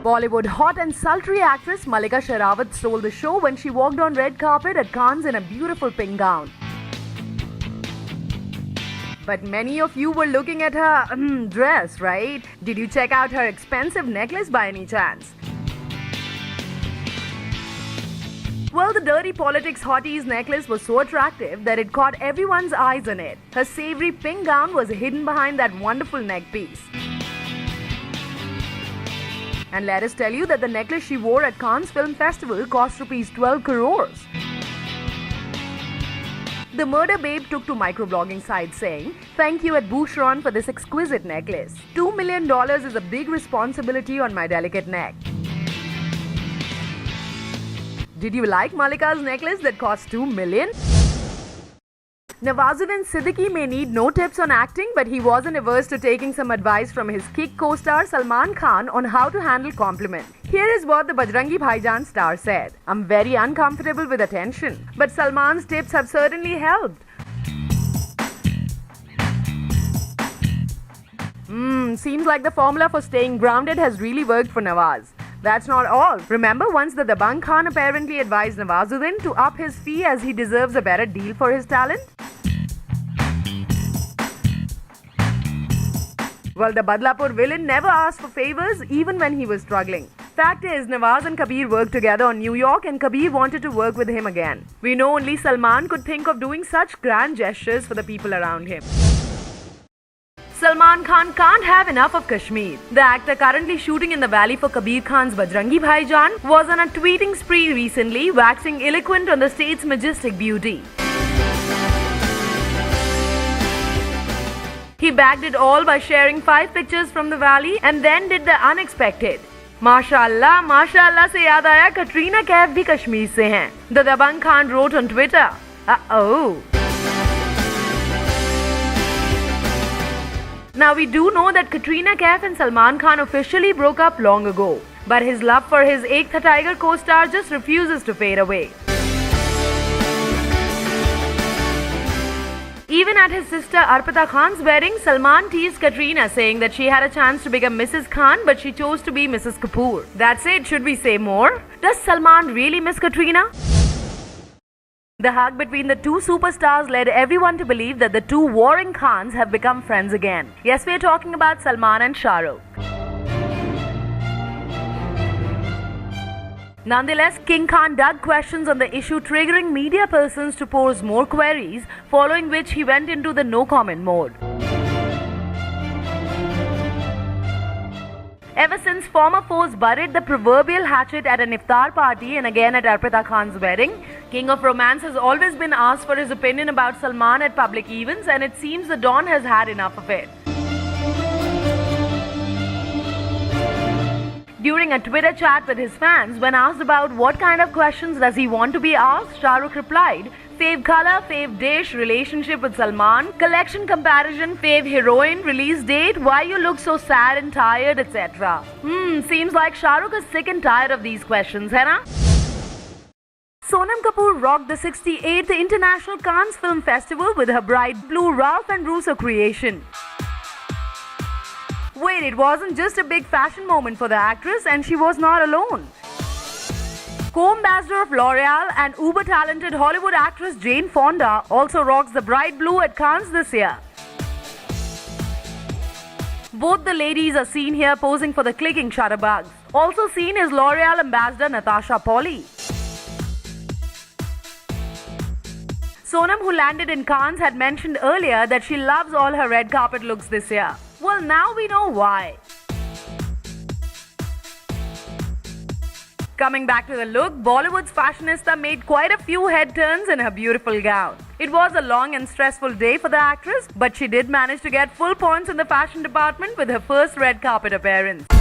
Bollywood hot and sultry actress Mallika Sherawat stole the show when she walked on red carpet at Cannes in a beautiful pink gown. But many of you were looking at her dress, right? Did you check out her expensive necklace by any chance? Well, the Dirty Politics hottie's necklace was so attractive that it caught everyone's eyes on it. Her savory pink gown was hidden behind that wonderful neck piece. And let us tell you that the necklace she wore at Cannes Film Festival cost rupees 12 crores. The murder babe took to microblogging sites saying, "Thank you at Boucheron for this exquisite necklace. $2 million is a big responsibility on my delicate neck." Did you like Mallika's necklace that cost $2 million? Nawazuddin Siddiqui may need no tips on acting, but he wasn't averse to taking some advice from his Kick co-star Salman Khan on how to handle compliment. Here is what the Bajrangi Bhaijaan star said. "I'm very uncomfortable with attention, but Salman's tips have certainly helped. Seems like the formula for staying grounded has really worked for Nawaz." That's not all. Remember once the Dabangg Khan apparently advised Nawazuddin to up his fee as he deserves a better deal for his talent? Well, the Badlapur villain never asked for favors even when he was struggling. Fact is, Nawaz and Kabir worked together on New York and Kabir wanted to work with him again. We know only Salman could think of doing such grand gestures for the people around him. Salman Khan can't have enough of Kashmir. The actor currently shooting in the valley for Kabir Khan's Bajrangi Bhaijaan was on a tweeting spree recently, waxing eloquent on the state's majestic beauty. He bagged it all by sharing 5 pictures from the valley and then did the unexpected. Mashallah, Mashallah se yaad aaya, Katrina Kaif bhi Kashmir se hain. The Dabangg Khan wrote on Twitter. Uh-oh. Now we do know that Katrina Kaif and Salman Khan officially broke up long ago, but his love for his Ek Tha Tiger co-star just refuses to fade away. Even at his sister Arpita Khan's wedding, Salman teased Katrina, saying that she had a chance to become Mrs. Khan, but she chose to be Mrs. Kapoor. That's it. Should we say more? Does Salman really miss Katrina? The hug between the two superstars led everyone to believe that the two warring Khans have become friends again. Yes, we're talking about Salman and Shah Rukh. Nonetheless, King Khan dug questions on the issue, triggering media persons to pose more queries, following which he went into the no-comment mode. Ever since former foes buried the proverbial hatchet at an iftar party and again at Arpita Khan's wedding, King of Romance has always been asked for his opinion about Salman at public events, and it seems the Don has had enough of it. During a Twitter chat with his fans, when asked about what kind of questions does he want to be asked, Shah Rukh replied, "Fave color, fave dish, relationship with Salman, collection comparison, fave heroine, release date, why you look so sad and tired, etc." Seems like Shah Rukh is sick and tired of these questions, hai na? Sonam Kapoor rocked the 68th International Cannes Film Festival with her bright blue Ralph and Russo creation. Wait, it wasn't just a big fashion moment for the actress, and she was not alone. Co-ambassador of L'Oreal and uber-talented Hollywood actress Jane Fonda also rocks the bright blue at Cannes this year. Both the ladies are seen here posing for the clicking shutterbugs. Also seen is L'Oreal ambassador Natasha Polly. Sonam, who landed in Cannes, had mentioned earlier that she loves all her red carpet looks this year. Well, now we know why. Coming back to the look, Bollywood's fashionista made quite a few head turns in her beautiful gown. It was a long and stressful day for the actress, but she did manage to get full points in the fashion department with her first red carpet appearance.